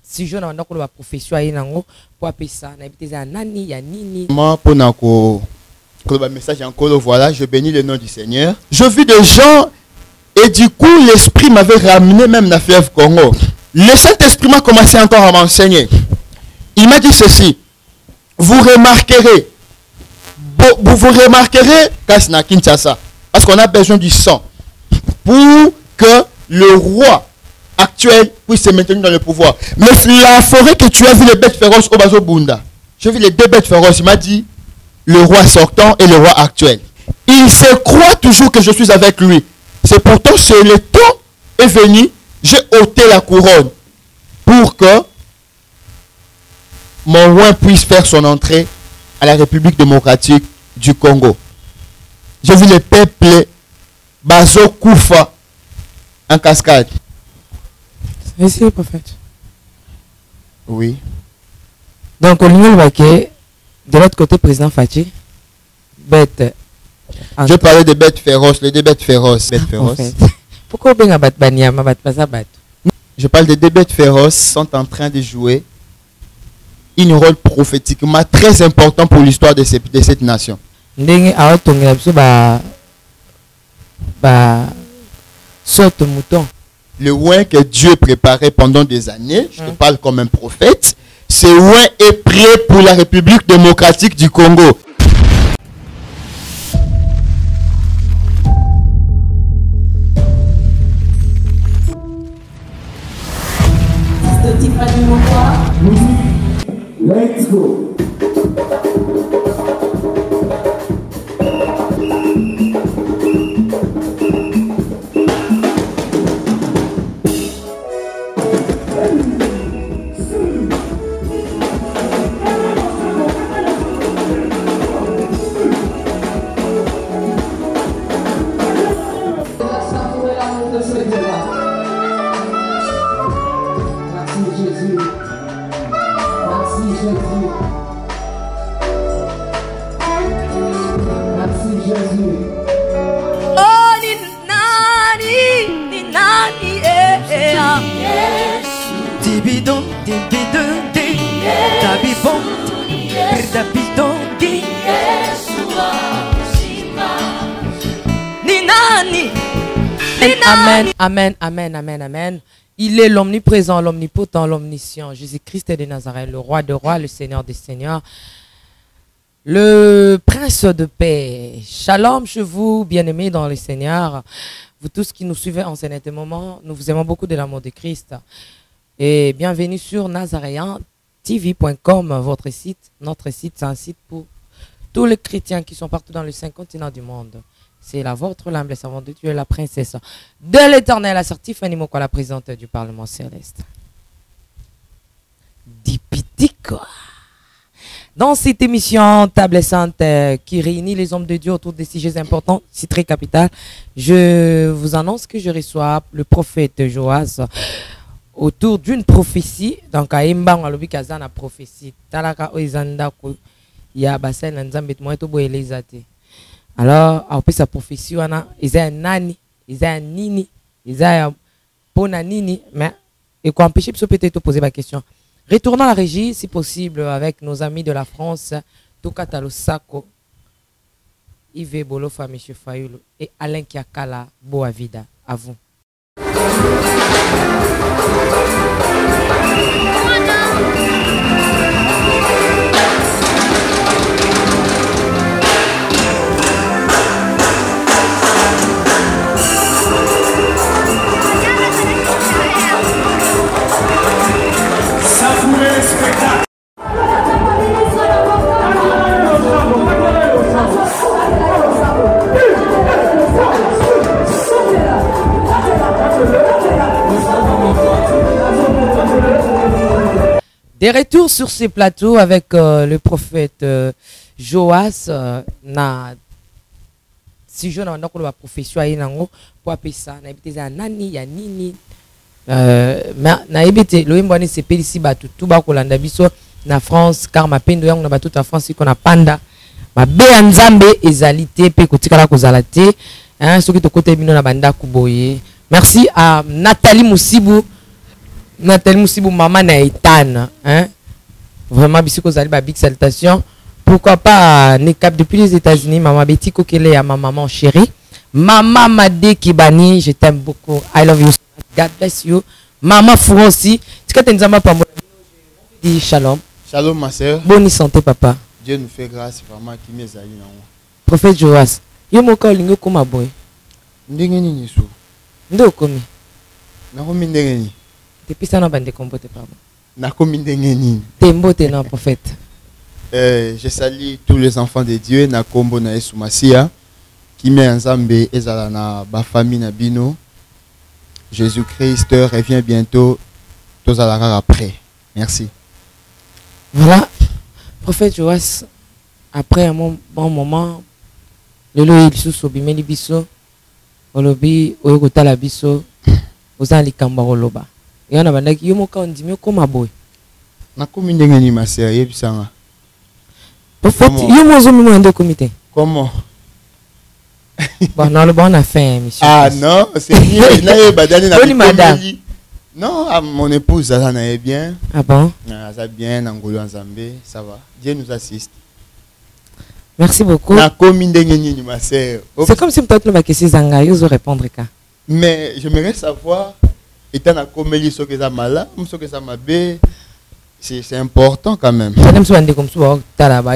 si je n'ai pas profession pour appeler ça nani ya nini moi pour le message encore voilà, je bénis le nom du Seigneur. Je vis des gens et du coup l'esprit m'avait ramené même dans fleuve Congo. Le Saint-Esprit m'a commencé encore à m'enseigner. Il m'a dit ceci: vous remarquerez Kasna Kinshasa, parce qu'on a besoin du sang pour que le roi actuel puisse se maintenir dans le pouvoir. Mais la forêt que tu as vu, les bêtes féroces au Bazo Bunda, j'ai vu les deux bêtes féroces. Il m'a dit le roi sortant et le roi actuel. Il se croit toujours que je suis avec lui. C'est pourtant que le temps est venu, j'ai ôté la couronne pour que mon roi puisse faire son entrée à la République démocratique du Congo. J'ai vu le peuple Bazo Koufa en cascade. C'est le prophète. Oui. Donc, au niveau de l'autre côté, président Fachi, bête. Je parlais des bêtes féroces, les deux bêtes féroces. Pourquoi on a battu Banyama, pas ça battu? Je parle des deux bêtes féroces sont en train de jouer un rôle prophétiquement très important pour l'histoire de cette nation. Saute mouton. Le oin que Dieu préparait pendant des années, je te parle comme un prophète, ce oin est prêt pour la République démocratique du Congo. Let's go. Amen, amen, amen, amen, amen. Il est l'omniprésent, l'omnipotent, l'omniscient. Jésus-Christ de Nazareth, le roi de rois, le Seigneur des seigneurs, le prince de paix. Shalom chez vous, bien-aimés dans le Seigneur. Vous tous qui nous suivez en ce moment, nous vous aimons beaucoup de l'amour de Christ. Et bienvenue sur nazaréentv.com, votre site. Notre site, c'est un site pour tous les chrétiens qui sont partout dans les 5 continents du monde. C'est la vôtre, l'humble servante de Dieu, la princesse de l'Éternel, assertie Fanny Moko, la présidente du Parlement céleste. Dipitico. Dans cette émission Table Sainte qui réunit les hommes de Dieu autour des sujets importants, c'est très capital, je vous annonce que je reçois le prophète Joas autour d'une prophétie. Donc, à Imba, on a l'objet qu'à la prophétie. Talaka oizanda ko ya bassin n'anzambet moi to boye les athées. Alors, après sa prophétie, on a nani, nini, pona nini, mais et qu'on empêche peut-être poser ma question. Retournons à la régie, si possible, avec nos amis de la France, Tokatalo Sako, Yves Bolofa, M. Fayoulou et Alain Kiakala, Boavida. À vous. Des retours sur ces plateaux avec le prophète Joas. Si je n'ai pas de profession, pour appeler ça, nani ya nini. Mais c'est ici tout bas kolanda biso na France car ma pendo yang na ba toute France qu'on a panda ma be nzambe ezalité pe kotikala kozalate hein ce qui to côté bino na banda kuboye. Merci à Nathalie Moussibou Nathalie Moussibou, maman Naïtane. Hein? Vraiment, bisous aux alibas, big salutation. Pourquoi pas, Nekap depuis les États-Unis, maman Betty Kokele à ma maman chérie. Maman Madé Kibani, je t'aime beaucoup. I love you. God bless you. Maman Fou aussi. Tu sais que dis shalom. Shalom, ma soeur. Bonne santé, papa. Dieu nous fait grâce, vraiment, qui m'est allé. Prophète Joas. Yo moka olingo koma boy. Ndenge nini so? Ndo komi. Nakomi ndenge nini? Depuis ça, on a bandé compoté, pardon. Nakomi ndenge nini? Tembo te non, prophète. Je salue tous les enfants de Dieu, Nakombo na Yesu Masia, qui met ensemble ezala na ba famille na bino. Jésus-Christ revient bientôt, tous à la après. Merci. Voilà. Prophète Joas, après un bon moment, le lo il sous bimeli biso, olobi oyokota la biso, ozali kamba oloba. Yana bandaki yo moka ondimi koma boy. Nakomi ndenge ni ma sœur yebisanga. Prophète, yo mozo mi mo ndo comité. Comment? Bon, non, le bon on a fait monsieur. Ah non, c'est mieux. Là, badani na madame. Non, mon épouse, elle est bien. Ah bon? Elle est bien, Angolo en Zambé, ça va. Dieu nous assiste. Merci beaucoup. C'est comme si peut-être le question Zanga, ils ont répondre. Mais j'aimerais savoir, étant na comédie, ce que ça malade, ce que ça m'a bé, c'est important quand même. Même si on dit comme ça,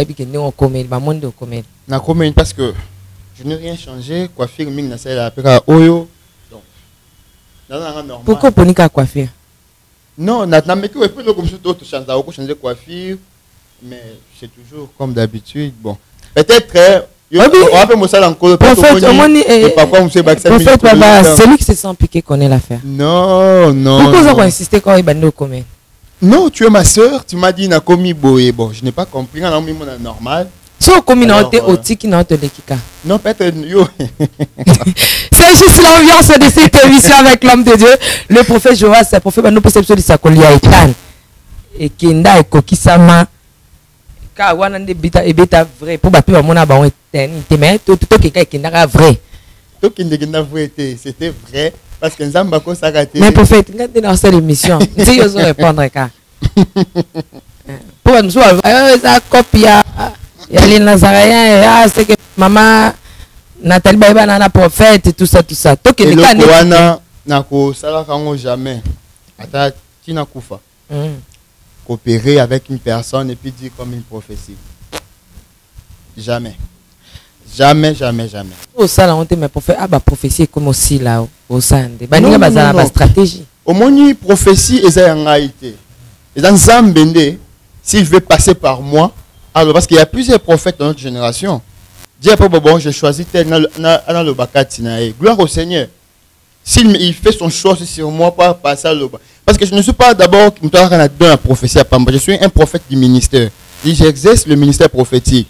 et puis que nous on comédie, bah monde de comédie. Na comédie parce que je n'ai rien changé, coiffure ming na ça la peka oyo. Pourquoi pour nika coiffure? Non, na mais que peut comme ça d'autres changer coiffure, mais c'est toujours comme d'habitude. Bon, peut-être on va faire mon salle encore. Prophète, celui qui se sent piqué connaît l'affaire. Non, non. Pourquoi vous insistez quand il bande au commun? Non, tu es ma soeur, tu m'as dit na commis boye. Bon, je n'ai pas compris, on a mis mon normal. Si on communauté au tiki non te l'équika. Non, peut-être yo. C'est juste l'ambiance de cette émission avec l'homme de Dieu, le prophète Joas, le prophète Bano perception de sa colia etan. Et Kenda et Kokisama. Car wana de bita et beta vrai pour ba pe mona ba on eternité mais tout quelqu'un qui n'a vrai. Tout qui n'a vrai c'était vrai parce que Nzamba ko sakaté. Mais prophète, regardez dans cette émission, si yo répondre ka. Pour nous ça copie il y a les Nazaréens, c'est que maman Nathalie Baïba nana prophète et tout ça. Tout que les gars n'a ko sala kango jamais. Ata tina kufa. Coopérer avec une personne et puis dire comme une prophétie. Jamais. Jamais, jamais, jamais. Au salon, on te met prophète. Ah bah prophétie comme aussi là au sande. Bah n'y a pas stratégie. Au moins prophétie est en réalité. Et dans Zambende, si je vais passer par moi. Alors, parce qu'il y a plusieurs prophètes dans notre génération. Dieu bon, j'ai choisi tel dans le Bakatinae. Gloire au Seigneur. S'il fait son choix sur moi, pas passer à l'eau. Parce que je ne suis pas d'abord dans la prophétie à Pamba. Je suis un prophète du ministère. Et j'exerce le ministère prophétique.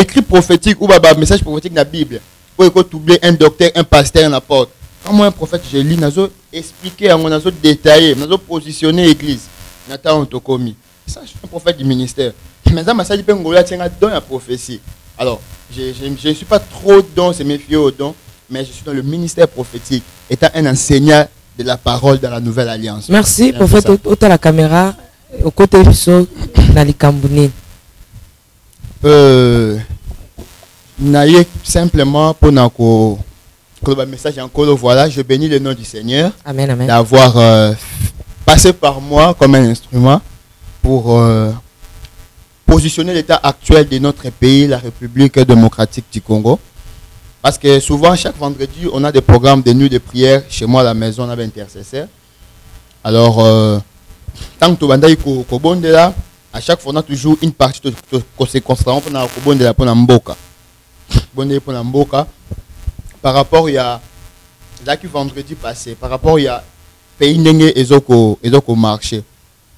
Écrit prophétique ou message prophétique dans la Bible. Pour écouter un docteur, un pasteur, un apôtre. Quand moi, un prophète, je lis, je expliquer, je détailler, je positionner l'église. Nathan Ontokomi. Ça, je suis un prophète du ministère. Maintenant, ma salle dans la prophétie. Alors, je ne suis pas trop dans ces méfier au don, mais je suis dans le ministère prophétique, étant un enseignant de la parole dans la nouvelle alliance. Merci, prophète, au la caméra, au côté du saut, dans les Cambounés. Simplement pour le message encore, voilà, je bénis le nom du Seigneur. Amen, amen. D'avoir passé par moi comme un instrument pour positionner l'état actuel de notre pays, la République démocratique du Congo. Parce que souvent, chaque vendredi, on a des programmes de nuit de prière. Chez moi, à la maison, on avait intercesseur. Alors, tant que tu es là, à chaque fois, on a toujours une partie de se concentrer pour la mboka. Par rapport, il y a là qui vendredi passé, par rapport, il y a pays n'engé et au marché.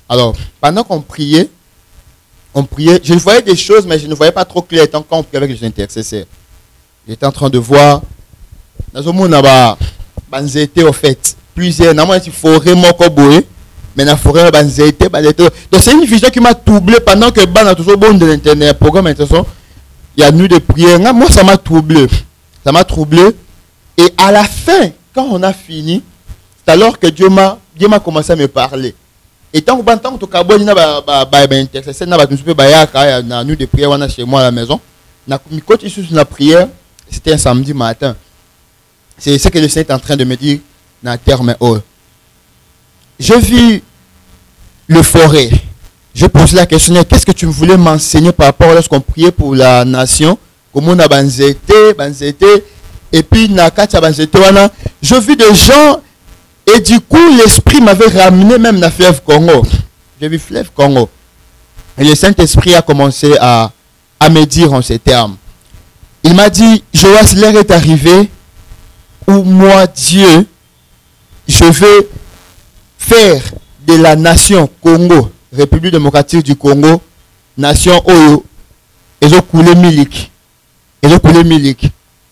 Alors, pendant qu'on priait, je voyais des choses, mais je ne voyais pas trop clair tant qu'on priait avec les intercesseurs. J'étais en train de voir, dans ce monde, il au fait, plusieurs, dans il faut vraiment mais dans la forêt, donc c'est une vision qui m'a troublé pendant que a toujours bon de l'internet, programme intéressant, il y a nuit de prière. Moi, ça m'a troublé. Ça m'a troublé. Et à la fin, quand on a fini, c'est alors que Dieu m'a Dieu m'a commencé à me parler. Et tant que tu as intercessé, nous de prière chez moi à la maison. Quand je suis sur la prière, c'était un samedi matin. C'est ce que le Seigneur est en train de me dire dans la terre. Je vis le forêt. Je pose la question, qu'est-ce que tu voulais m'enseigner par rapport à lorsqu'on priait pour la nation? Comment on a banzété, et puis je vis des gens, et du coup l'esprit m'avait ramené même dans le fleuve Congo. J'ai vu fleuve Congo. Et le Saint-Esprit a commencé à me dire en ces termes. Il m'a dit, Joas, l'heure est arrivée où moi, Dieu, je veux faire de la nation Congo, République démocratique du Congo, nation Oyo, et je coulé milik.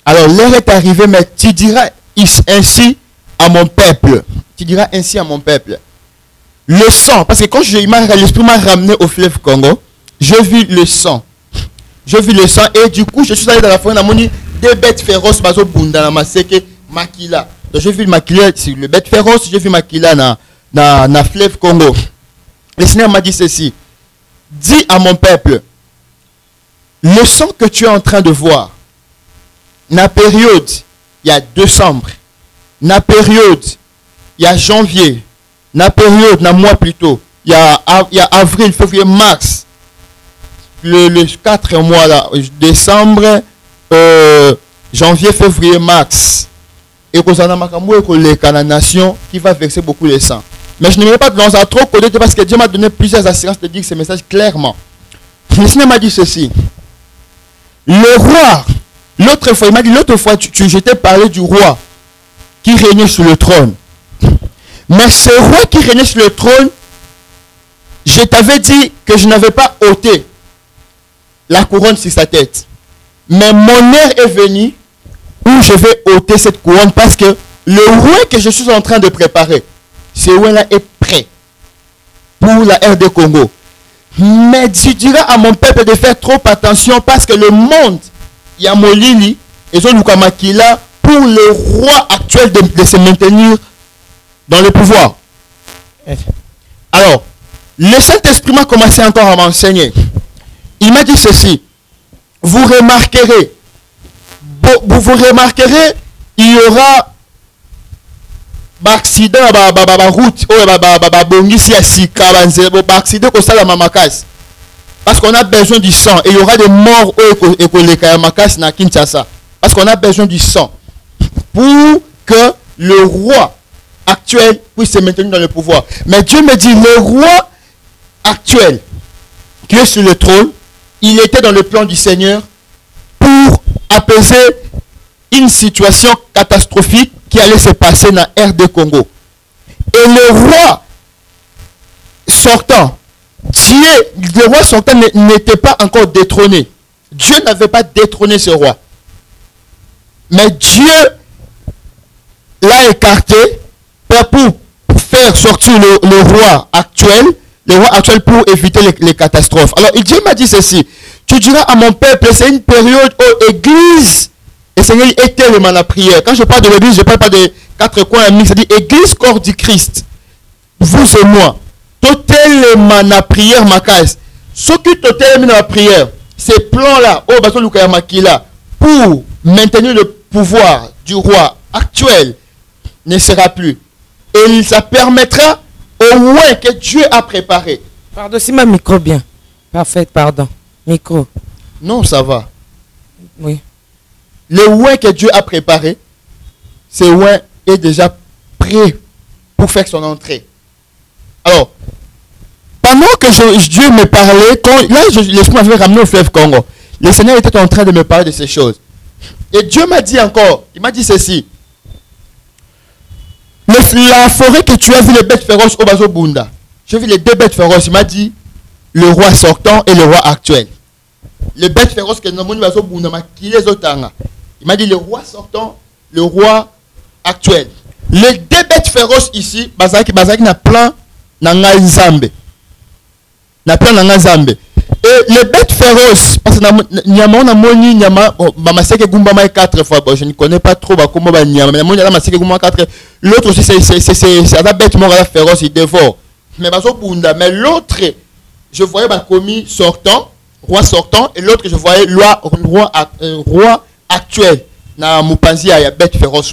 Alors l'heure est arrivée, mais tu diras ainsi à mon peuple. Tu diras ainsi à mon peuple. Le sang, parce que quand l'esprit m'a ramené au fleuve Congo, je vis le sang. Et du coup, je suis allé dans la forêt, des bêtes féroces, bazo bunda na maseke makila. Donc j'ai vu makila sur le bête féroce, j'ai vu makila na fleuve Congo. Le Seigneur m'a dit ceci. Dis à mon peuple, le sang que tu es en train de voir, na période, il y a décembre, na période, il y a janvier, na période, na mois plutôt, il y a avril, février, mars, le 4 mois là, décembre, janvier, février, mars. Et que ça n'a pas la nation qui va verser beaucoup de sang. Mais je ne vais pas dans un trop côté parce que Dieu m'a donné plusieurs assurances de dire ce message clairement. Le Seigneur m'a dit ceci. Le roi, l'autre fois, il m'a dit, l'autre fois, je t'ai parlé du roi qui régnait sur le trône. Mais ce roi qui régnait sur le trône, je t'avais dit que je n'avais pas ôté la couronne sur sa tête. Mais mon heure est venue où je vais ôter cette couronne parce que le roi que je suis en train de préparer, ce roi-là est prêt pour la RD Congo. Mais tu diras à mon peuple de faire trop attention parce que le monde, il y a Molili et Zolukamakila pour le roi actuel de se maintenir dans le pouvoir. Alors, le Saint-Esprit m'a commencé encore à m'enseigner. Il m'a dit ceci. Vous remarquerez, il y aura accident route accident parce qu'on a besoin du sang et il y aura des morts na Kinshasa parce qu'on a besoin du sang pour que le roi actuel puisse se maintenir dans le pouvoir. Mais Dieu me dit, le roi actuel qui est sur le trône, il était dans le plan du Seigneur pour apaiser une situation catastrophique qui allait se passer dans RD Congo. Et le roi sortant, le roi sortant n'était pas encore détrôné. Dieu n'avait pas détrôné ce roi. Mais Dieu l'a écarté pour faire sortir le roi actuel pour éviter les catastrophes. Alors Dieu m'a dit ceci. Tu diras à mon peuple, c'est une période où l'église, le Seigneur est tellement la prière. Quand je parle de l'église, je ne parle pas des quatre coins amis, c'est-à-dire église corps du Christ. Vous et moi. Totalement la prière ma case. Ce qui totalement la prière, ces plans-là, pour maintenir le pouvoir du roi actuel ne sera plus. Et ça permettra au moins que Dieu a préparé. Pardon, si ma micro bien. Parfait, pardon. Micro. Non, ça va. Oui. Le ouin que Dieu a préparé, ce ouin est déjà prêt pour faire son entrée. Alors, pendant que Dieu me parlait, l'Esprit m'avait ramené au fleuve Congo, le Seigneur était en train de me parler de ces choses. Et Dieu m'a dit encore, il m'a dit ceci. La forêt que tu as vu les bêtes féroces au Bazo Bunda. J'ai vu les deux bêtes féroces. Il m'a dit le roi sortant et le roi actuel. Les bêtes féroces que nous avons Bazo Bunda, il m'a dit le roi sortant, le roi actuel. Les deux bêtes féroces ici, Bazaki n'a plein Nanga Nzambe. N'a plein Nanga Nzambe. Et les bêtes féroces, parce que Nyama, on a moni Nyama, Mamaseke Gumbama 4 fois, bon, je ne connais pas trop comment va Nyama, mais Nyama Mamaseke Gumbama 4, l'autre aussi, c'est la bête morale féroce, il dévore. Mais Bazo Bunda, mais l'autre, je voyais ma commis sortant, roi sortant, et l'autre, je voyais roi actuel. Na Mupanzi, il y a bête féroce.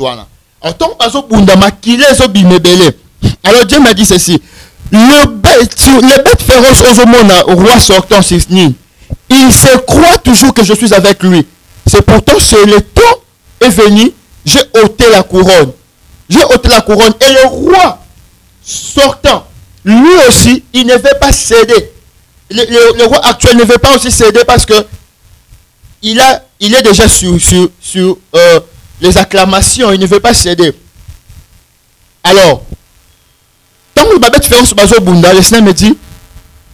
En tant que Bazo Bunda, ma qu'il est zo bimebele. Alors Dieu m'a dit ceci. Les bêtes féroces au roi sortant, il se croit toujours que je suis avec lui. C'est pourtant c'est le temps est venu, j'ai ôté la couronne. J'ai ôté la couronne. Et le roi sortant, lui aussi, il ne veut pas céder. Le roi actuel ne veut pas aussi céder parce que il est déjà sur les acclamations. Il ne veut pas céder. Alors, tant que le bête féroce Bazo Bunda, le Seigneur me dit,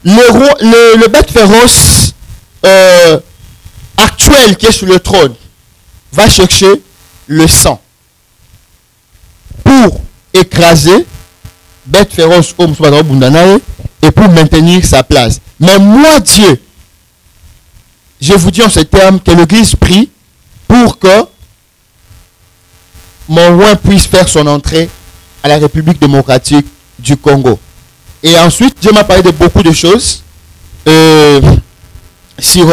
le bête féroce actuel qui est sur le trône va chercher le sang pour écraser bête féroce Bazo Bunda et pour maintenir sa place. Mais moi, Dieu, je vous dis en ces termes que l'Église prie pour que mon roi puisse faire son entrée à la République démocratique du Congo. Et ensuite, Dieu m'a parlé de beaucoup de choses sur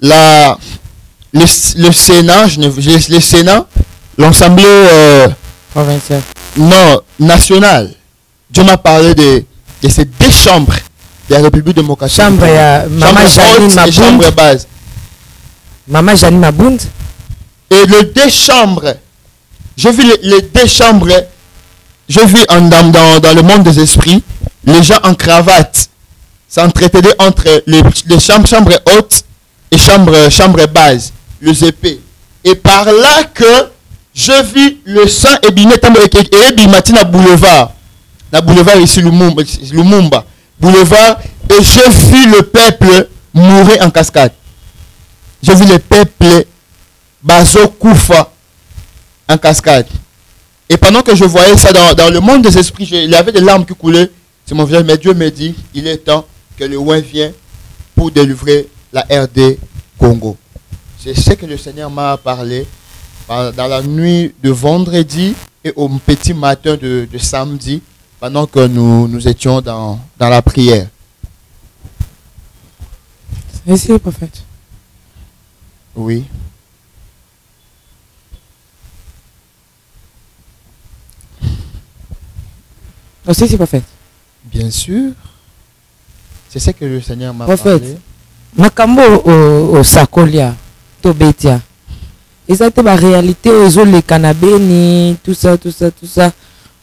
le Sénat, le Sénat, l'Assemblée provinciale. Non, nationale. Dieu m'a parlé de ces deux chambres de la République démocratique. Chambre Maman Janine Mabound. Chambre base. Maman Janine Mabound. Et les deux chambres, j'ai vu les deux chambres. Je vis dans le monde des esprits, les gens en cravate s'entretenaient entre les chambres hautes et chambres basses, les épées. Et par là que je vis le sang ébiné et bimatina boulevard. La boulevard ici, Lumumba. Boulevard, et je vis le peuple mourir en cascade. Je vis le peuple Bazo Koufa en cascade. Et pendant que je voyais ça dans le monde des esprits, il y avait des larmes qui coulaient sur mon visage. Mais Dieu me dit, il est temps que le roi vienne pour délivrer la RD Congo. C'est ce que le Seigneur m'a parlé dans la nuit de vendredi et au petit matin de samedi, pendant que nous étions dans la prière. C'est le prophète. Oui. Aussi, c'est prophète. Bien sûr. C'est ce que le Seigneur m'a prophète. parlé. Makambo au Sakolia, Tobetia. Et ça, c'est la réalité aux les canabéni, tout ça.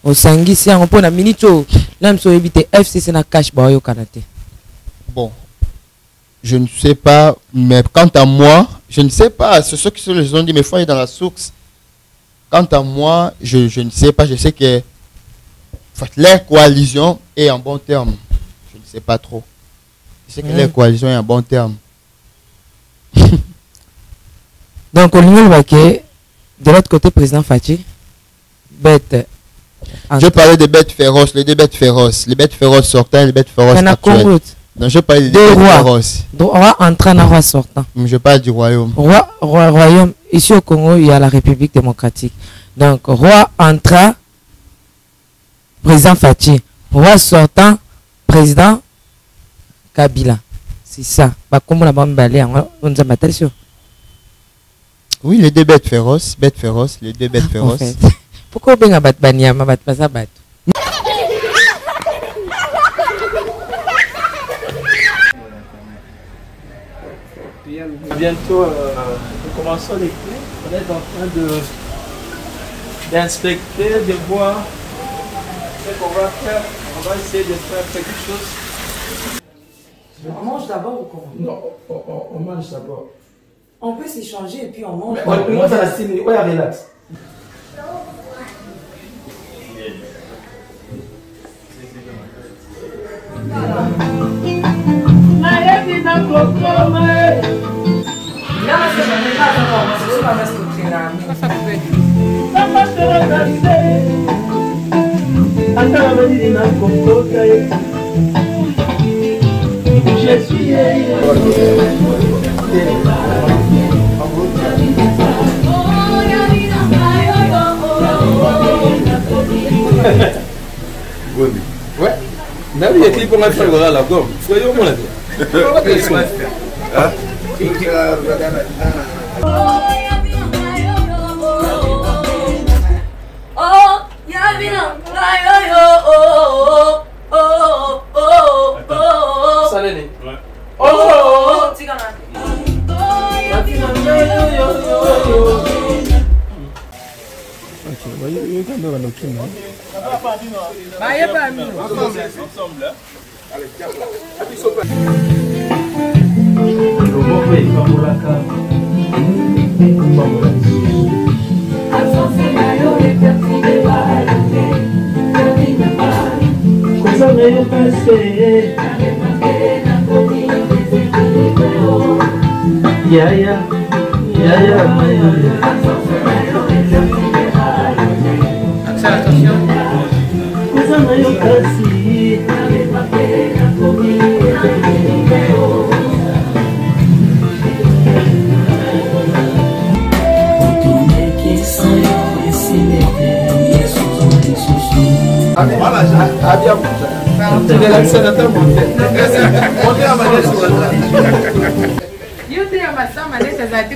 Au Sangisi, on peut la minito. Là, je éviter FCC na cash au Canada. Bon. Je ne sais pas, mais quant à moi, je ne sais pas. C'est ce que les gens disent, mais il faut aller dans la source. Quant à moi, je ne sais pas. Je sais que leur coalition est en bon terme. Je ne sais pas trop. Je sais que leur coalition est en bon terme. Donc, au niveau de l'autre côté, président Fatih, bête. Je parlais des bêtes féroces, les deux bêtes féroces. Les bêtes féroces sortant et les bêtes féroces actuelles. Donc, je parlais des bêtes féroces. Roi entrant, roi sortant. Je parle du royaume. Royaume. Ici au Congo, il y a la République démocratique. Donc, roi entrant, président Fatih. Roi sortant, président Kabila. C'est ça. Oui, les deux bêtes féroces, les deux bêtes féroces. En fait. Pourquoi on a bat banyama, bat pas ça bat? Bientôt, nous commençons les clés. On est en train d'inspecter, de voir ce qu'on va faire. On va essayer de faire quelque chose. On mange d'abord ou comment? Non, on mange d'abord. On peut s'échanger et puis on mange. Moi, ça la signe. Ouais, relax. Ouais. N'a pas clip pour mettre le la gomme. Soyons au moins.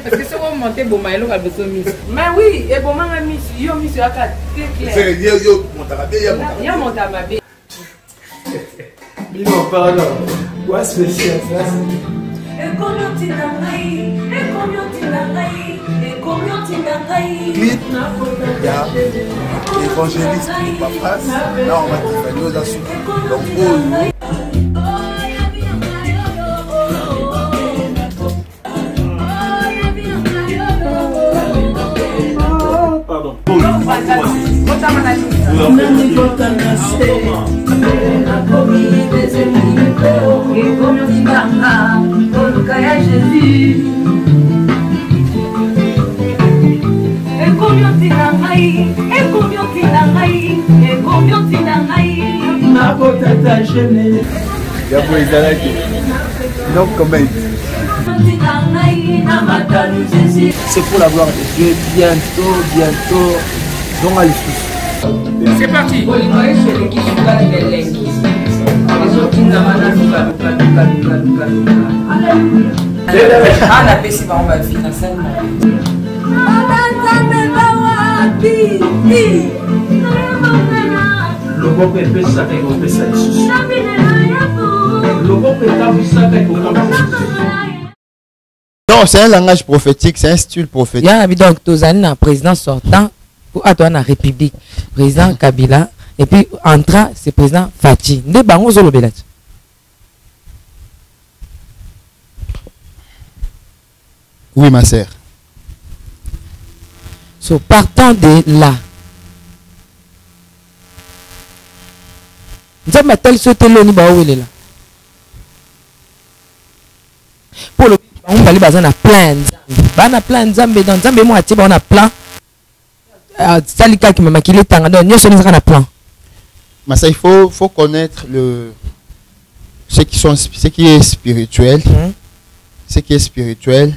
Parce que si on monte bon maïlo a besoin de miss. Mais oui, et bon maman miss, yo miss yo aka très clair. C'est yo montababe ya montababe. Bino pardon. Quoi spécial ça? Et combien tinangai, et combien tinangai, et combien tinangai. Clip. Ya. Évangéliste de Papras. Là on va te faire nos assous. Donc oh. C'est pour la gloire de Dieu. Bientôt. Donc à l'issue. C'est parti. Non, c'est un langage prophétique, c'est un style prophétique. Il y a donc un président sortant pour attendre la République. Président Kabila. Et puis entrant, c'est président Fachi. Nde bango zolo belat. Oui, ma sœur. So, partant de là, nous avons tel sauté l'oni bao là. Pour le on va aller baser na plein bana plein Nzambe dans Nzambe moi ati on a plein salika qui m'a maquillé tanga donc nyoso nzaka na plein. Mais ça il faut connaître ce qui est spirituel. Ce qui est spirituel.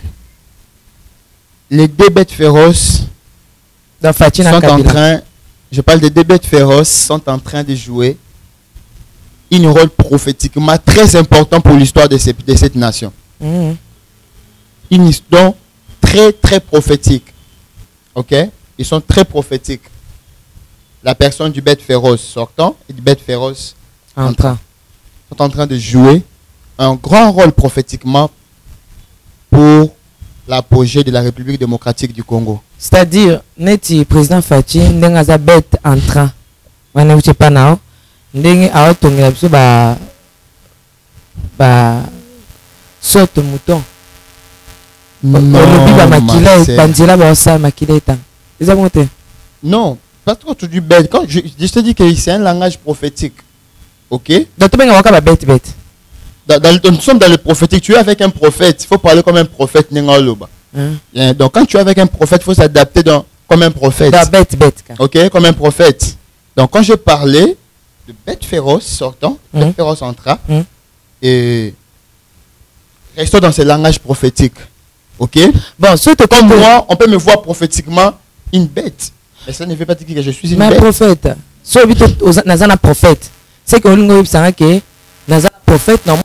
Les deux bêtes féroces dans Fatina sont Kabila. en train, je parle des deux bêtes féroces sont en train de jouer un rôle prophétiquement très important pour l'histoire de cette nation. Une histoire très très prophétique. Ok? Ils sont très prophétiques. La personne du bête féroce sortant et du bête féroce entrant sont en train de jouer un grand rôle prophétiquement pour l'apogée de la République démocratique du Congo. C'est-à-dire, neti président Fachi ndenga bête entrant. Wana uche pa nao. Ndenge aotongela biso ba sorte mouton. Non, pas trop tout du bête. Quand je te dis que c'est un langage prophétique. Ok? Nous sommes dans le prophétique. Tu es avec un prophète. Il faut parler comme un prophète. Donc quand tu es avec un prophète, il faut s'adapter comme un prophète. Ok? Comme un prophète. Donc quand je parlais de bête féroce sortant, bête féroce entrant, et Restons dans ce langage prophétique. Ok? Bon, surtout Comme moi, on peut me voir prophétiquement une bête. Mais ça ne veut pas dire que je suis une mais bête. prophète. So, vite, nazana prophète. C'est que on a que nazana prophète, non.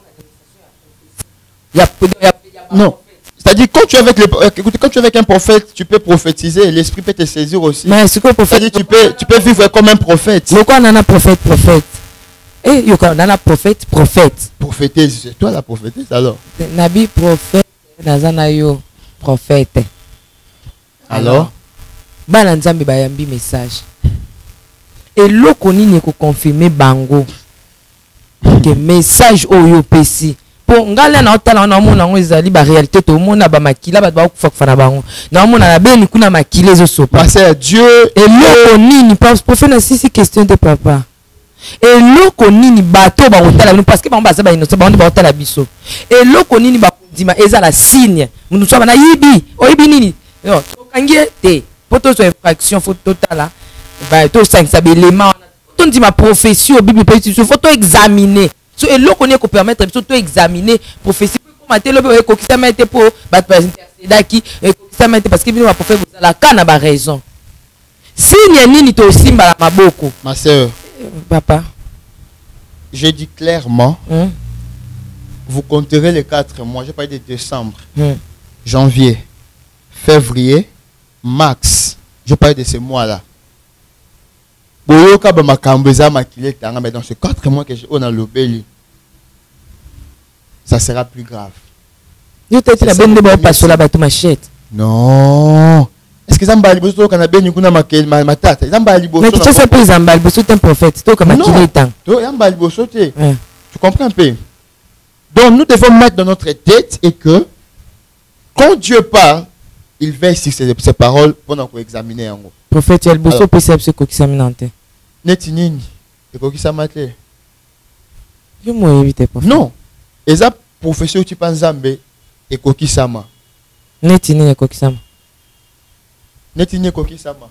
Non. C'est-à-dire, quand tu es avec écoutez, quand tu es avec un prophète, tu peux prophétiser, l'esprit peut te saisir aussi. Mais c'est quoi prophète? C'est-à-dire, tu peux vivre comme un prophète. Le quoi nana prophète, prophète. Eh, yo quoi nana prophète, prophète. Prophétesse, c'est toi la prophétesse alors. Nabi prophète, nazana yo prophète. Alors? Bana nzambe bayambi message. Et loko nini ko confirmer bango. Que message oyo pesi. Pour ngala na otala na mona ngo ezali ba réalité to mona ba makila ba kufa kufa na bango. Na mona na beni kuna makila ezo sopa. Parce que Dieu et loko nini prophète na sisi question de papa. Et loko nini bato ba otala parce que ba baza ba innocent ba ba otala biso. Et loko nini ba dima ezala signe. Nous sommes na yibi. Oyibi nini? Non, kangie te. Poto so infraction faut totala. Ba to 5 ça élément. On dit ma profession Bible petit faut examiner. So et loko ne ko permettre to examiner prophétie pour mater le ko kisa mette pour ba intercéder qui ko kisa mette parce que bino ba prophète vous la kana ba raison. Signe nini to simba la maboko. Ma sœur, papa, je dis clairement, vous compterez les 4 mois, je parle de décembre, janvier, février, mars, je parle de ces mois-là. Mais dans ces 4 mois que on a l'obéli, ça sera plus grave. Non. Est-ce que ça m'a libéré quand on a béni ma tata? Mais tu sais pas Zambal, c'est un prophète. Tu comprends un peu? Donc nous devons mettre dans notre tête et que quand Dieu parle, il veille sur ses paroles pendant qu'on examine. Prophète, il y a le beau possible ce qu'on examine. Netinini, et qu'on s'amate. Je m'en évite pas. Non. Et ça profession tu penses Zambé et koki sama. Netinini et koki sama. Netinini et koki sama.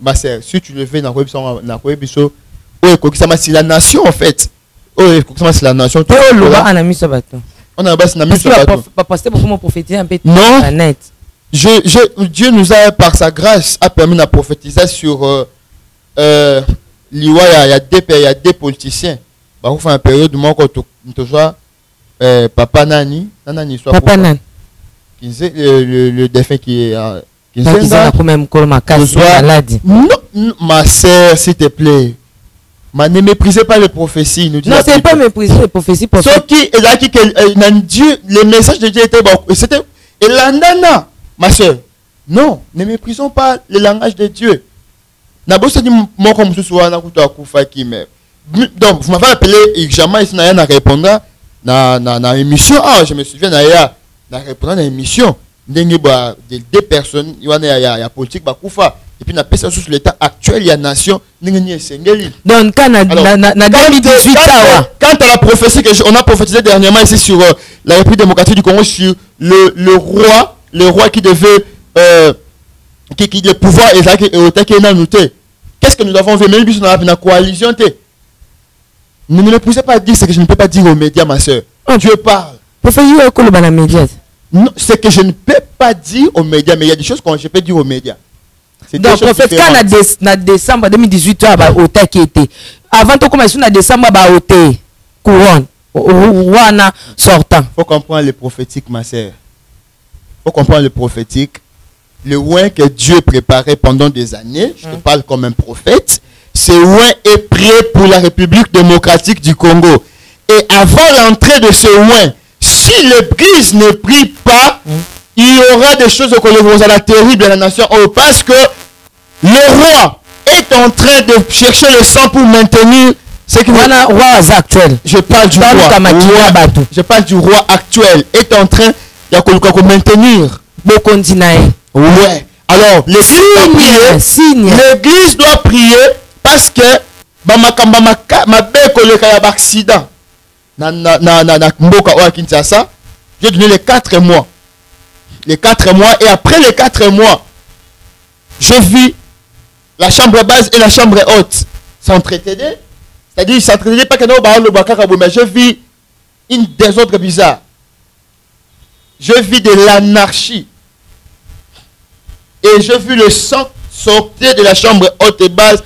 Ma sœur, si tu le fais dans la Biso, oh koki sama c'est la nation en fait. Oh koki sama c'est la nation. Oh le bas on a mis ça bâton. On a mis ça bâton. Parce que beaucoup m'ont prophétisé un peu. Non. Dieu nous a par sa grâce a permis de prophétiser sur l'Iwa, il y a des politiciens. Bah, on fait une période où on Papa Nani, Papa Nani. Le défunt qui est non, ma soeur, s'il te plaît. Ne méprisez pas les prophéties. Non, c'est pas mépriser les prophéties. Ce qui est là, Dieu, le message de Dieu était bon. C'était et la nana, ma soeur. Non, ne méprisons pas le langage de Dieu. Donc, vous m'avez appelé et jamais ici n'a répondre dans l'émission. Ah, je me souviens n'a répondre dans l'émission. Des personnes, il y a politique, et puis, on appelle ça sur l'état actuel, il y a nation. Donc, quand la prophétie qu'on a prophétisé dernièrement ici sur la République démocratique du Congo, sur le roi qui devait, qui le pouvoir est qu'est-ce que nous avons vu? Même si nous avons une coalition, ne me poussez pas à dire ce que je ne peux pas dire aux médias, ma soeur. Dieu parle. Non, ce que je ne peux pas dire aux médias, mais il y a des choses que je peux dire aux médias. Donc, prophète, quand en décembre 2018, avant de commencer en décembre, couronne, sortant. Il faut comprendre le prophétique, ma soeur. Il faut comprendre le prophétique. Le oin que Dieu préparait pendant des années, je te parle comme un prophète, ce oin est prêt pour la République démocratique du Congo. Et avant l'entrée de ce oin, si l'Église ne prie pas, il y aura des choses que vous allez terribles à la nation. Parce que le roi est en train de chercher le sang pour maintenir ce qui roi actuel. Je parle du roi. Je parle du roi actuel. Est en train de maintenir. Ouais. Alors, l'église doit prier parce que ma accident. J'ai donné les 4 mois. Les 4 mois. Et après les 4 mois, je vis la chambre basse et la chambre haute s'entretenaient. C'est-à-dire, ils s'entretenaient pas que nous, mais je vis une désordre bizarre. je vis de l'anarchie. Et je vis le sang sortir de la chambre haute et basse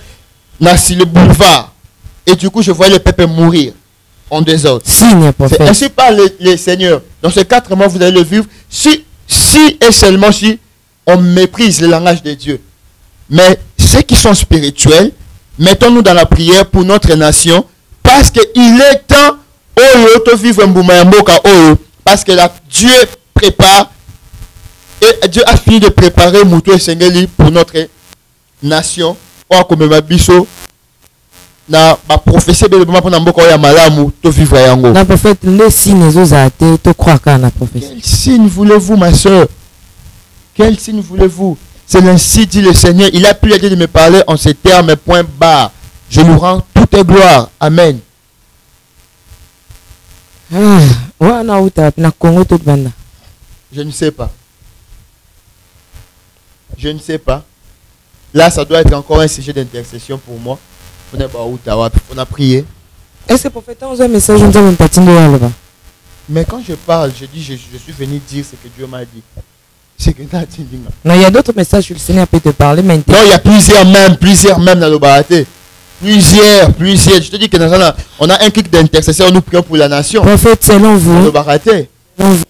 sur le boulevard. Et du coup, je vois le peuple mourir en désordre. Signe, prophète. C'est ainsi parle les seigneurs. Dans ces 4 mois, vous allez le vivre si et seulement si on méprise le langage de Dieu. Mais ceux qui sont spirituels, mettons-nous dans la prière pour notre nation, parce qu'il est temps de vivre un parce que là, Dieu prépare, et Dieu a fini de préparer Moutou et Sengeli pour notre nation. Comme ma biso, na ma prophétie de pour mboka ya malamu to vivre yango. Na prophète, les signes zozate to croire qu'à la prophétie. Quel signe voulez-vous, ma soeur? Quel signe voulez-vous? C'est ainsi dit le Seigneur. Il a pu l'aider de me parler en ces termes, point barre. Je lui rends toute gloire. Amen. Je ne sais pas. Je ne sais pas. Là, ça doit être encore un sujet d'intercession pour moi. On a prié. Est-ce que prophète, on a un message, on a un patin de là-bas? Mais quand je parle, je dis, je suis venu dire ce que Dieu m'a dit. C'est que non, il y a d'autres messages que le Seigneur peut te parler, mais non, il y a plusieurs même dans le baraté. Plusieurs. Je te dis que on a un clic d'intercession, nous prions pour la nation. Prophète, selon vous. Le baraté.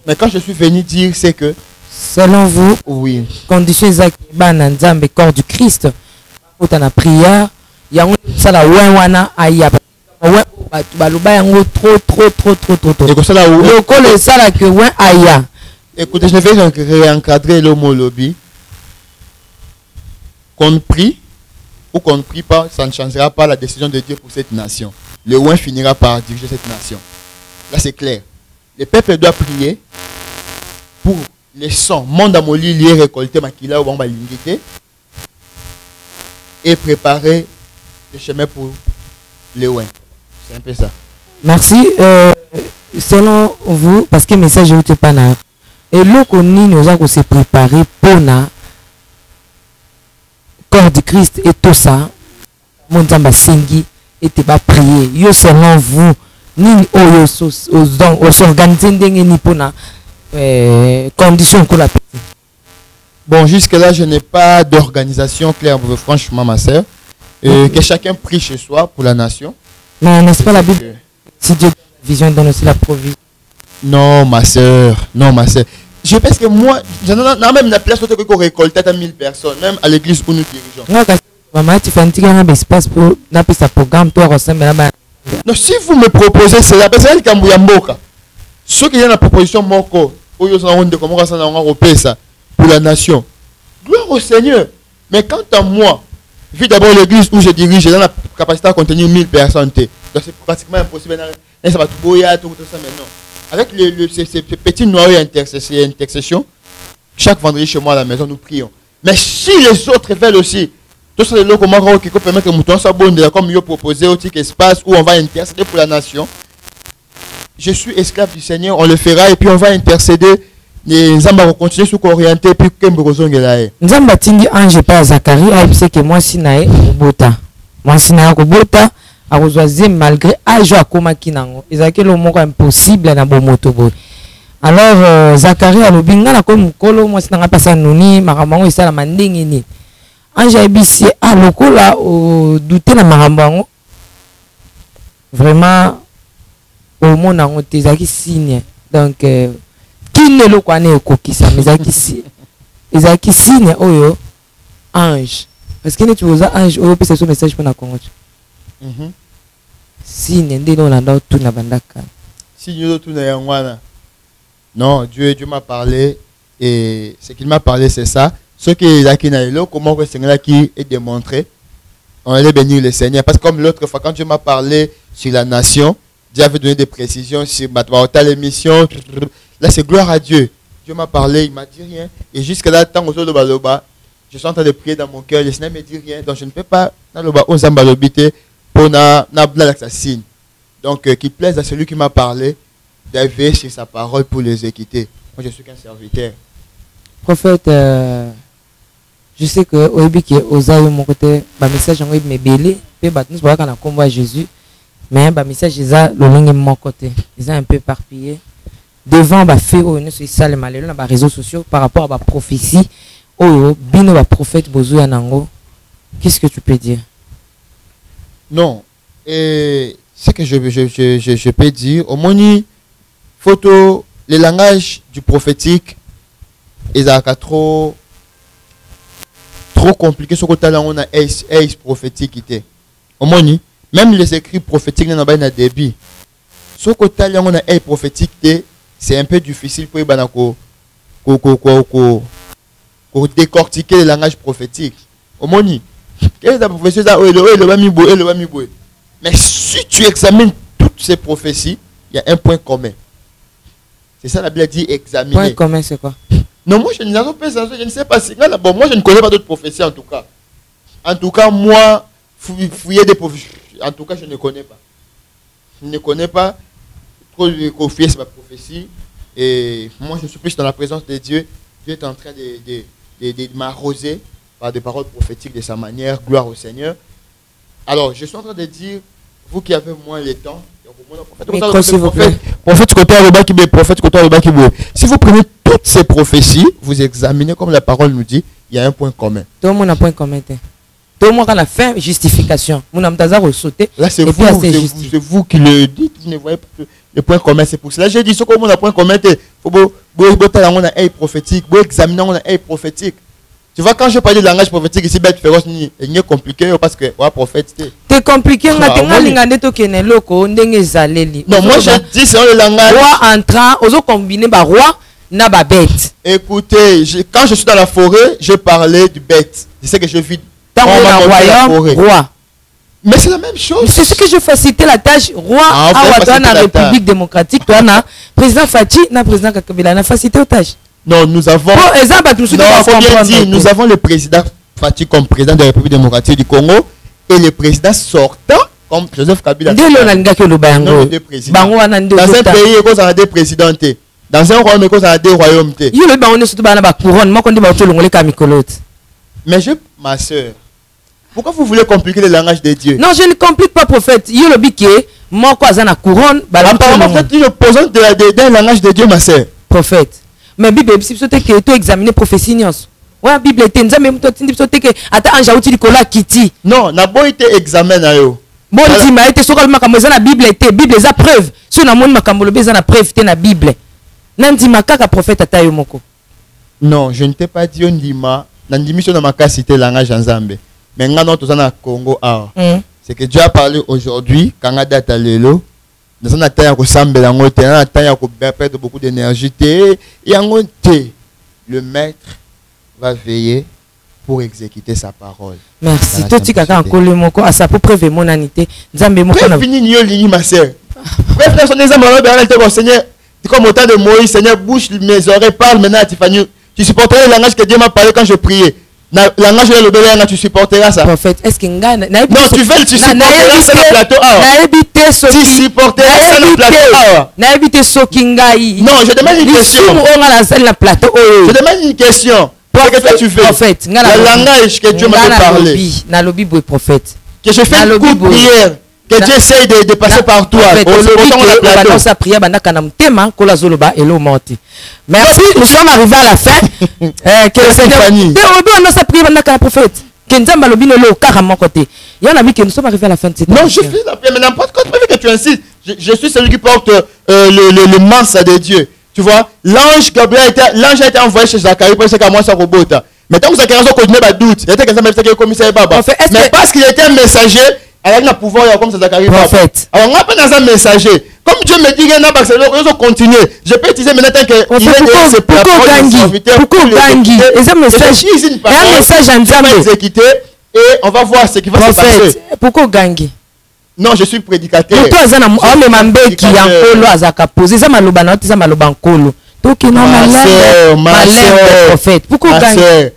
Mais quand je suis venu dire, c'est que. Selon vous. Oui. Condition exacte, le corps du Christ. Pour ta prière, il y a ça la wana aya. Trop. Et que ça la le ça la que wan aya. Écoutez, je vais réencadrer le mot lobby. Qu'on prie ou qu'on ne prie pas, ça ne changera pas la décision de Dieu pour cette nation. Le ouin finira par diriger cette nation. Là, c'est clair. Le peuple doit prier pour les sons. Monde à moli lié récolter makila ou bamba lingité et préparer le chemin pour le ouin. C'est un peu ça. Merci. Selon vous, parce que le message n'est pas là. Et là, nous avons se préparer pour le corps du Christ et tout ça. Mon Zamba Sengi et tu vas prier. Yo selon vous, ni aux s'organiser ni pour la condition que la petite. Bon, jusque-là, je n'ai pas d'organisation claire, franchement, ma soeur. Que chacun prie chez soi pour la nation. Mais n'est-ce pas la Bible? Si Dieu vision donne aussi la provision. Non, ma soeur. Je pense que moi, même la place où on récolte 1000 personnes, même à l'église où nous dirigeons. Maman, tu fais un petit espace pour un programme, toi, non, si vous me proposez cela, parce que ceux qui ont la proposition pour la nation, gloire au Seigneur. Mais quant à moi, vu d'abord l'église où je dirige, j'ai la capacité à contenir 1000 personnes. Donc c'est pratiquement impossible. Ça va tout ça maintenant. Avec ces petits noyaux intercession, chaque vendredi chez moi à la maison, nous prions. Mais si les autres veulent aussi, tout ça, les comment qui peut permettre que nous soyons bons, comme il proposé au petit espace où on va intercéder pour la nation. Je suis esclave du Seigneur, on le fera et puis on va intercéder. Les Zamba vont continuer sur orienter puis que Nzamba tindi ange pas Zacharie, a dit que moi sinae bota. Moi sinae ko bota. A rejoindre malgré âge à koma kinango ezaki le moko impossible na bomoto boy. Alors Zacharie a lobinga na comme kolo moi sinanga pasa nuni makamango isala mandingi ni anja ebisi a lokola o douter na makambango vraiment au monde nango tezaki signe donc kine lokwane kokisa ezaki signe oyo ange parce que tu vois ange oyo pesa so message pour na Congo. Si non, Dieu m'a parlé et ce qu'il m'a parlé c'est ça. Ce qui est là qui n'a pas comment le Seigneur qui est démontré, on allait bénir le Seigneur parce que comme l'autre fois quand Dieu m'a parlé sur la nation, Dieu avait donné des précisions sur l'émission. Là c'est gloire à Dieu. Dieu m'a parlé, il m'a dit rien et jusque là tant que je suis en train de prier dans mon cœur, le Seigneur me dit rien donc je ne peux pas pour na signe. Donc qui plaise à celui qui m'a parlé d'éveiller sur sa parole pour les équiter. Moi je suis qu'un serviteur. Prophète, je sais que au début que osayo mon côté ba message en me belé pe ba nous voir quand Jésus mais ba message ils a le ligne mon côté ils ont un peu éparpillé devant ba fait au ne ça le malheur na ba réseaux sociaux par rapport à ba prophétie oh bino ba prophète bozo nango. Qu'est-ce que tu peux dire? Non, et ce que je peux dire, au moins, photo, le langage du prophétique est trop compliqué. Ce côté-là, on a ace prophétique. Au moins, même les écrits prophétiques n'ont pas de débit. Ce côté-là, on a ace prophétique, c'est un peu difficile pour décortiquer le langage prophétique. Au moins, quelle est la prophétie? Mais si tu examines toutes ces prophéties, il y a un point commun. C'est ça la Bible dit examiner. Point commun, c'est quoi? Non, moi je ne sais pas si. Bon, moi je ne connais pas d'autres prophéties en tout cas. En tout cas, moi, fouiller des prophéties. En tout cas, je ne connais pas. Je ne connais pas trop fouiller sur ma prophétie. Et moi je suis plus dans la présence de Dieu. Dieu est en train de m'arroser par des paroles prophétiques de sa manière. Gloire au Seigneur. Alors, je suis en train de dire, vous qui avez moins le temps, si vous prenez toutes ces prophéties, vous examinez comme la parole nous dit, il y a un point commun. Tout le monde a un point commun. Tout le monde a la fin justification. Là, c'est vous qui le dites, vous ne voyez pas le point commun. C'est pour cela que j'ai dit, ce qu'on a un point commun, il faut un prophétique, examiner un prophétique. Tu vois, quand je parle de langage prophétique ici, bête féroce, c'est compliqué parce que prophète. C'est compliqué, non, moi je dis c'est le langage. Roi entrant, aux combiner roi na ba bête. Écoutez, quand je suis dans la forêt, je parlais du bête. C'est ce que je vis dans le royaume, roi. Mais c'est la même chose. C'est ce que je facilite la tâche. Roi, dans la République démocratique, toi, président Fachi, na président Kakabila, na facilité aux tâches. Non, nous avons. Nous avons le président Fachi comme président de la République démocratique du Congo et le président sortant comme Joseph Kabila. Dans un pays, il y a des présidents. Dans un royaume, il y a des royaumes. Mais ma soeur, pourquoi vous voulez compliquer le langage de Dieu? Non, je ne complique pas, prophète. Il y a le biquet, moi, quoi, ça na couronne. Apparemment, vous êtes une opposante d'un langage de Dieu, ma soeur. Prophète. Mais la Bible, si vous avez examiné prophétie, la Bible est même toi, tu dis que attends, un jaouti Nicolas Kitty. Non, n'a pas été examiné. Bon, dis moi, été sur le makambo, la Bible était, Bible est à preuve. Si on a mon makambo, le besoin à preuve, t'es la Bible. N'andi makaka prophète à moko. Non, je ne t'ai pas dit on dit ma, n'andi mission dans ma cas cité langage en Zambie. Mais maintenant, tout ça na Congo, c'est que Dieu a parlé aujourd'hui, quand on a date à l'élo. Dans un temps, il perdre beaucoup d'énergie. Et le maître va veiller pour exécuter sa parole. Merci. Tout ce qui a à sa propre monanité. Fini, ma soeur. Bref, son exemple, Seigneur, comme au temps de Moïse, Seigneur, bouche mes oreilles, parle maintenant, tu supporterais le langage que Dieu m'a parlé quand je priais. La langage de l'obélience, tu supporteras ça. Prophète, est-ce qu'il y a non, tu supporteras ça dans le plateau. Tu supporteras ça dans le plateau. Non, je demande une question. Je demande une question. Qu'est-ce que tu fais? Prophète, le langage que Dieu m'a parlé. Prophète. Que je fais une coup de prière. Que Dieu essaye de passer par toi. Merci, nous sommes arrivés à la fin. Que le Seigneur. Nous sommes arrivés à la fin de cette non, je fais la prière, mais n'importe quoi que tu insistes. Je suis celui qui porte le masque de Dieu. Tu vois, l'ange Gabriel a été envoyé chez Zacharie pour essayer qu'à moi ça robot. Mais tant que Zacharie a continué à doute, il était quelqu'un qui a commissaire Baba. Mais parce qu'il était un messager, il a pouvoir comme ça Zacharie Baba. Alors on a pas dans un messager. Comme Dieu me dit qu'il y a un Barcelone, je vais continuer. Je peux utiliser maintenant que pourquoi Gangi et un message en Zambie exécuté et on va voir ce qui va se passer. Pourquoi Gangi? Non, je suis prédicateur. Ma prophète. Pourquoi Gangi?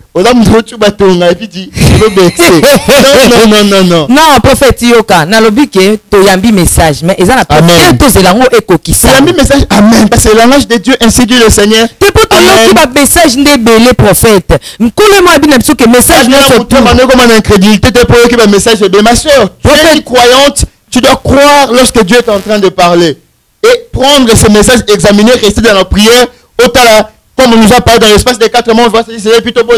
Non, prophète Yoka, na lobike to yambi message, mais ils ont la prophète to zelango ekokisa. Yambi message, amen, parce que le langage de Dieu ainsi dit le Seigneur. T'es pas ton qui va message ne belé prophète. M'koule moi bien sûr que message ne faut pas. Comme une incrédulité, t'es pour qui va message de ma soeur. Tu es croyante, tu dois croire lorsque Dieu est en train de parler. et prendre ce message, examiner, rester dans la prière. Autant là, comme on nous a parlé dans l'espace des 4 mois, on va se dire c'est plutôt bon.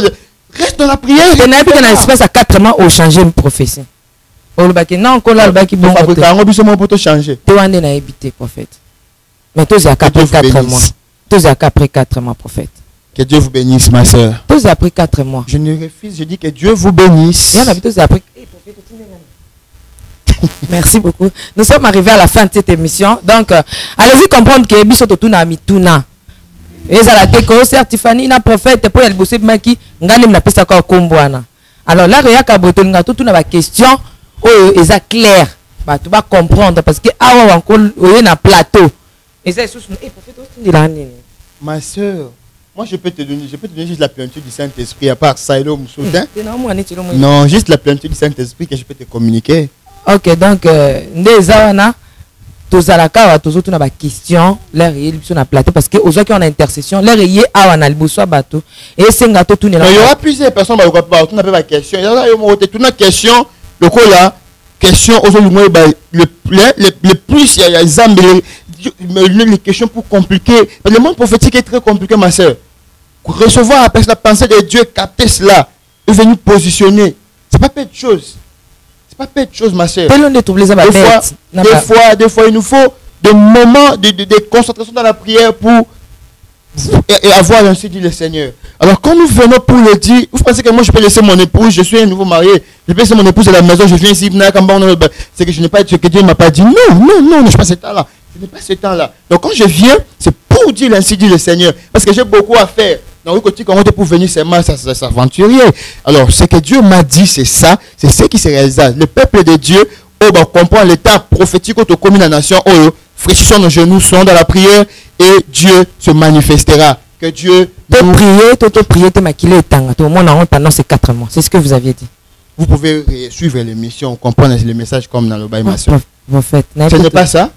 Reste dans la prière. Il y a dans l'espace à 4 mois au changer une prophétie. Non, on a le baki bon. On peut changer. Tu as na habité prophète. Mais tous après 4 mois. Tous après 4 mois prophète. Que Dieu vous bénisse, ma soeur. Tous après 4 mois. Je ne refuse, je dis que Dieu vous bénisse. Il y en a tous après. Merci beaucoup. Nous sommes arrivés à la fin de cette émission. Donc, allez-y comprendre que Biso Totuna Mituna. Et ça la déco, Tiffany, na prophète, pour elle bosser maki, ngale na pesa kwa kombwana. Alors là, il y a kaboto nga tout na question, oh, est clair. Bah, tu vas comprendre parce que awa encore na plateau. Et ça sous prophète aussi de ma soeur, moi je peux te donner juste la plénitude du Saint-Esprit à part ça et l'homme soudain. Non, juste la plénitude du Saint-Esprit que je peux te communiquer. OK, donc Ndezawana tozalaka tozoto na ba question l'air yeli biso na plateau parce que aux gens qui ont intercession l'air yé awana liboso bato et senga to tout. Il y aura plusieurs personnes ba pas tout na pas question. Il y a yo tout na question le ko là question aux le plus il y a les questions pour compliquer. Le monde prophétique est très compliqué, ma soeur. Recevoir la pensée de Dieu, capter cela et venir positionner, c'est pas peu de choses. C'est pas peu de choses, ma soeur. Des fois, il nous faut des moments de concentration dans la prière pour et avoir ainsi dit le Seigneur. Alors quand nous venons pour le dire, vous pensez que moi je peux laisser mon épouse, je suis un nouveau marié, je peux laisser mon épouse à la maison, je viens ici, c'est que je n'ai pas ce que Dieu ne m'a pas dit. Non, je n'ai pas ce temps-là. Je n'ai pas ce temps-là. Donc quand je viens, c'est pour dire ainsi dit le Seigneur. Parce que j'ai beaucoup à faire. Dans le côté, quand on est pour venir, c'est mal, ça s'aventurier. Alors ce que Dieu m'a dit, c'est ça, c'est ce qui se réalise. Le peuple de Dieu, on comprend l'état prophétique au commun de la nation, fraîchissons nos genoux, sont dans la prière et Dieu se manifestera. Que Dieu nous... prier, te maquiller pendant ces 4 mois. C'est ce que vous aviez dit. Vous pouvez suivre l'émission, comprendre les messages comme dans le bail, ma soeur. Ce n'est pas ça?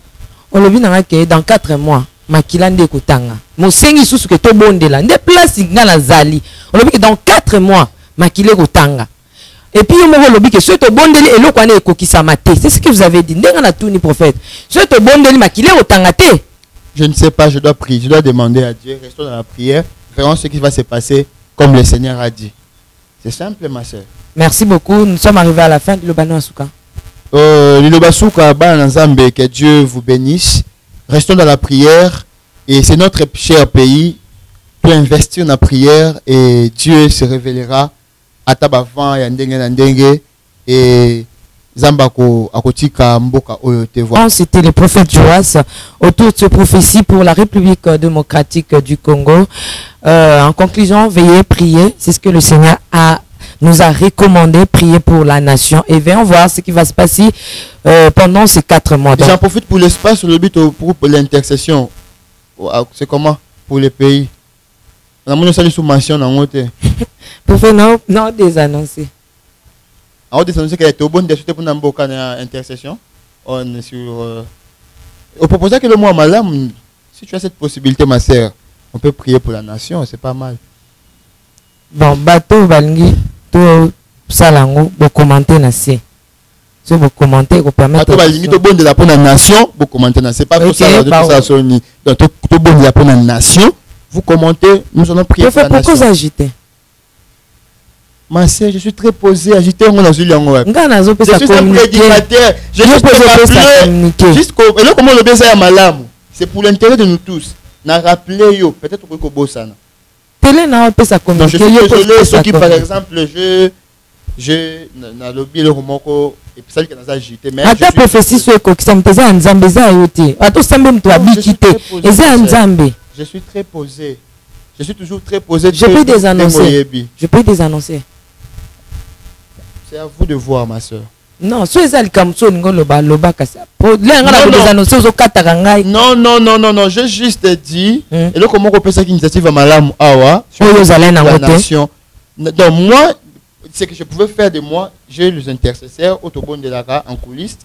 On le dit dans 4 mois. Makilande kutanga. Mon sengi sous que to bondela. Nde place ngana zali. On le dit que dans 4 mois, makile kutanga. Et puis on le dit que ce to bondeli et le kwane kokisa mate. C'est ce que vous avez dit. Ndenga na tout ni prophète. Ce to bondeli makile kutanga te. Je ne sais pas, je dois prier, je dois demander à Dieu, restons dans la prière, verrons ce qui va se passer comme le Seigneur a dit. C'est simple, ma soeur. Merci beaucoup. Nous sommes arrivés à la fin du Lobano Asuka. Lobasuka, que Dieu vous bénisse. Restons dans la prière et c'est notre cher pays pour investir dans la prière et Dieu se révélera à Tabavan et à Ndengue et Zambako Akotika Mboka Oyote. C'était le prophète Joas autour de cette prophétie pour la République démocratique du Congo. En conclusion, veillez, prier. C'est ce que le Seigneur nous a recommandé, prier pour la nation. Et venons voir ce qui va se passer pendant ces 4 mois. J'en profite pour l'espace, le but pour l'intercession. C'est comment pour les pays? On a mon salut sous mention en haute. Pour faire non désannoncer. En haut désannoncer qu'elle est au bon de pour n'importe intercession. On est sur. On propose que le mois malam, si tu as cette possibilité, ma sœur, on peut prier pour la nation, c'est pas mal. Bon, bateau Balingi, tout salango, vous commentez nassé. Si vous commentez, vous permettez. Bateau Balingi, tout bon de la pour la nation, vous commentez nassé. Pas tout ça, tout ça, Sony. Donc, tout bon de la pour la nation, vous commentez, nous allons prier pour la nation. Pourquoi vous agitez? Ma sœur, je suis très posé, agité, on a vu l'angle. Je suis un prédicateur, je suis très jusqu'au. Et là, comment le baiser à Malam? C'est pour l'intérêt de nous tous. N'a rappelé, yo, peut-être que vous bossana. Télé n'a pas sa communiquer. Je suis désolé, ceux qui, par exemple, je n'a lobby le romoko et puis celle qui nous a agité. Mais ta prophétie sur quoi qui s'appelle Nzambe za yote. Ato sambe mtu abikite. Eza Nzambe. Je suis très posé. Je suis toujours très posé. Je peux désannoncer. Je peux désannoncer. C'est à vous de voir, ma soeur. Non, so ezali kamso ngo loba kasa. Lenga na désannoncer zo kataka ngai. Non, j'ai juste dit et là comment on peut ça initiative à Malam Awa sur la nation. Donc moi ce que je pouvais faire de moi, j'ai les intercesseurs autobon de Lara en coulisses.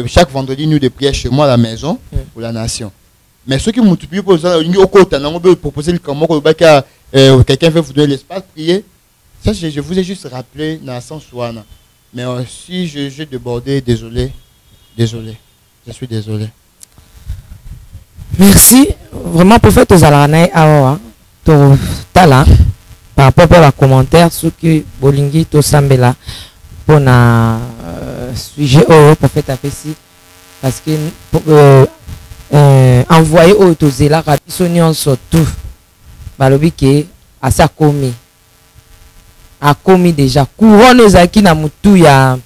Chaque vendredi nous de prière chez moi à la maison pour la nation. Mais ceux qui m'ont publié pour ça, au côté, on peut proposer le comment quelqu'un veut vous donner l'espace prier. Ça je vous ai juste rappelé dans le sens ouana. Mais si j'ai débordé, désolé. Je suis désolé. Merci. Vraiment, prophète Ozalana Awa, to tala, par rapport à la commentaire, ce que Bolingi to Sambela, pour un sujet au prophète a fait si, parce que envoyer au Tozela, Rapisonion surtout, Balobi qui a sa commis. A commis déjà. Couronne Zaki na mutu ya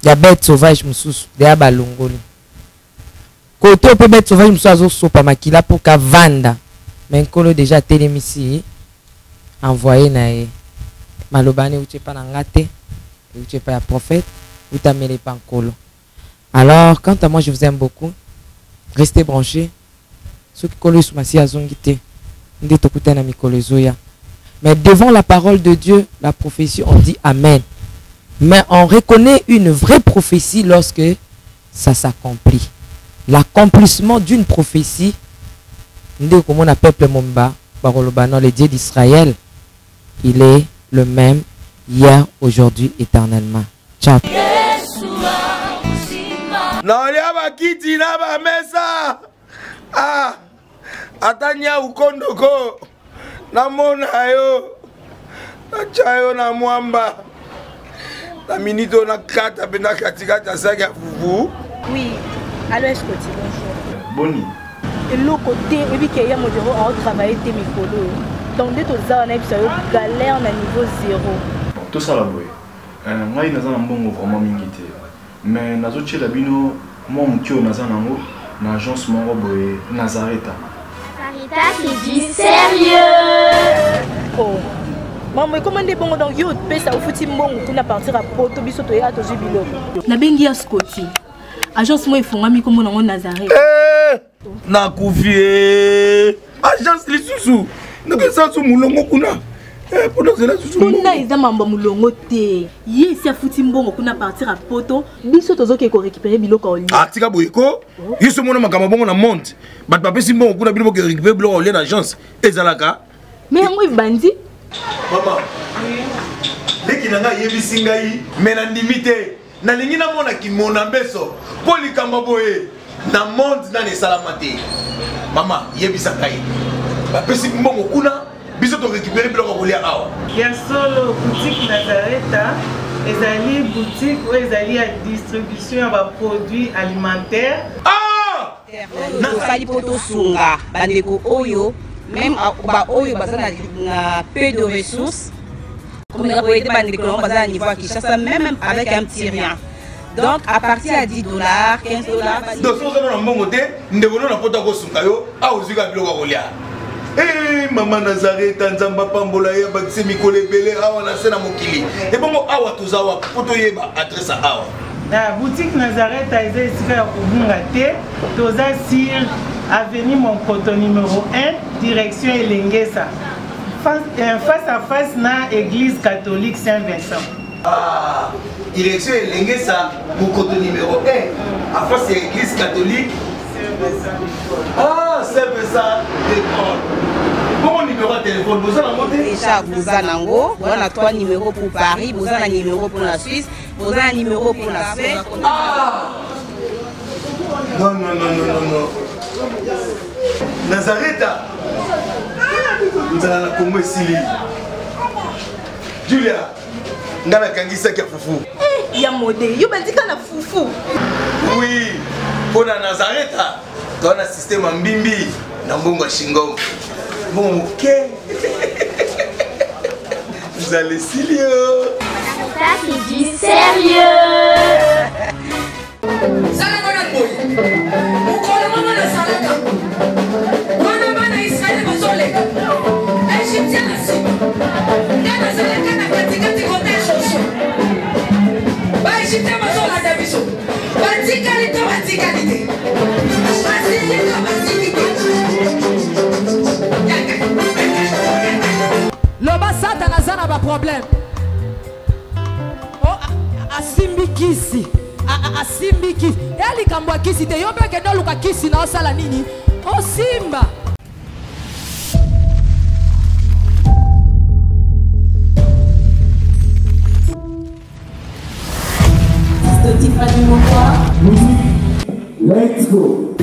bête sauvage moussous, de balongoli. Koto peut bête sauvage moussous sopa makila pour ka vanda. Mais kolo déjà télémisi envoyé na malobane ou pas nangate, ou pas un prophète, ou t'amène pas kolo. Alors, quant à moi, je vous aime beaucoup. Restez branchés. Ceux qui collent sur ma si azongite, ndetokute na mikolo zoya. Mais devant la parole de Dieu, la prophétie, on dit Amen. Mais on reconnaît une vraie prophétie lorsque ça s'accomplit. L'accomplissement d'une prophétie, comme on appelle peuple Momba, le Dieu d'Israël, il est le même hier, aujourd'hui, éternellement. Ciao. Atanya ukondoko namona yo nachayo na mwamba na minito na kata bena katikata saki ya fufu. Oui, allô, est-ce que tu bonjour Boni et le côté et puis qu'il y a mon bureau à travailler tes micros donc dès que ça on a eu galère na niveau 0 tout ça la boy ngai naza na mbongo vraiment mingi te mais nazo tchela bino moi mutio naza nango na agence moko boye Nazareta. Sarita qui dit sérieux. Oh maman comment des bons donc yo pesa au fouti mbongo kuna partir à poto biso to ya to jubilo na bengi ya Scotty agence moi ifungami comme nango Nazareta na kufie agence lisusu ndeke sansu mulongo kuna pour cela susu kuna iza mamba mulongo te yesi afuti mbongo kuna partir à poto biso tozoke ko récupérer biloko oli tika boyeko yiso mona makama bongo na monte bat papa si mbongo kuna biloko récupérer biloko oli na agence ezalaka mais yango ibandi mama leki nanga yebisi ngai mais na ndimite na lingi na mona kimona mbeso poli kamba boye na monde na ne salamate mama yebisa ngai bapesi mbongo kuna biso to récupérer biloko kolia awa ya solo boutique Nazareta ezali boutique ou ezali ya distribution ya ba produits alimentaires na sali poto sunga bandeko oyo même ba oyo bazana na peu de ressources comme na boyete bandeko bazana niveau à Kinshasa même avec un petit rien. Donc à partir à $10, $15. Donc si on a un bon côté, nous devons nous apporter au sungayo, à uzuga biloko kolia. Eh maman Nazareta nzamba pambola ya bakise mikole belé awa na sena mokili. Et bon awa tuzawa poto yeba adresse awa. La boutique Nazareta est ici à Kubungate, toza sur avenue Monkoto numéro 1, direction Elengesa. Face à face na église catholique Saint-Vincent. Ah, direction Elengesa, Monkoto numéro 1, à face de l'église catholique Saint-Vincent. Ah, Saint-Vincent d'école. Bon numéro de téléphone, vous en avez déjà, vous en avez 3 numéros pour Paris, vous en avez un numéro pour la Suisse, vous en avez un numéro pour la Suède. Ah! Non. Nazareta! Nous allons la Congo Sili. Julia, nous allons la Kangisa qui a foufou. Il y a modé, il y a foufou. Oui, pour la Nazareta, dans le système en bimbi, dans le bon Shingo. Bon, ok. Vous allez Silio. Sarita qui dit sérieux. Loba Satan azana ba problème. Oh asimbi kisi. Asimbi kisi. Eli kambwa kisi te yobe ke no luka kisi na osala nini? O simba. Let's go.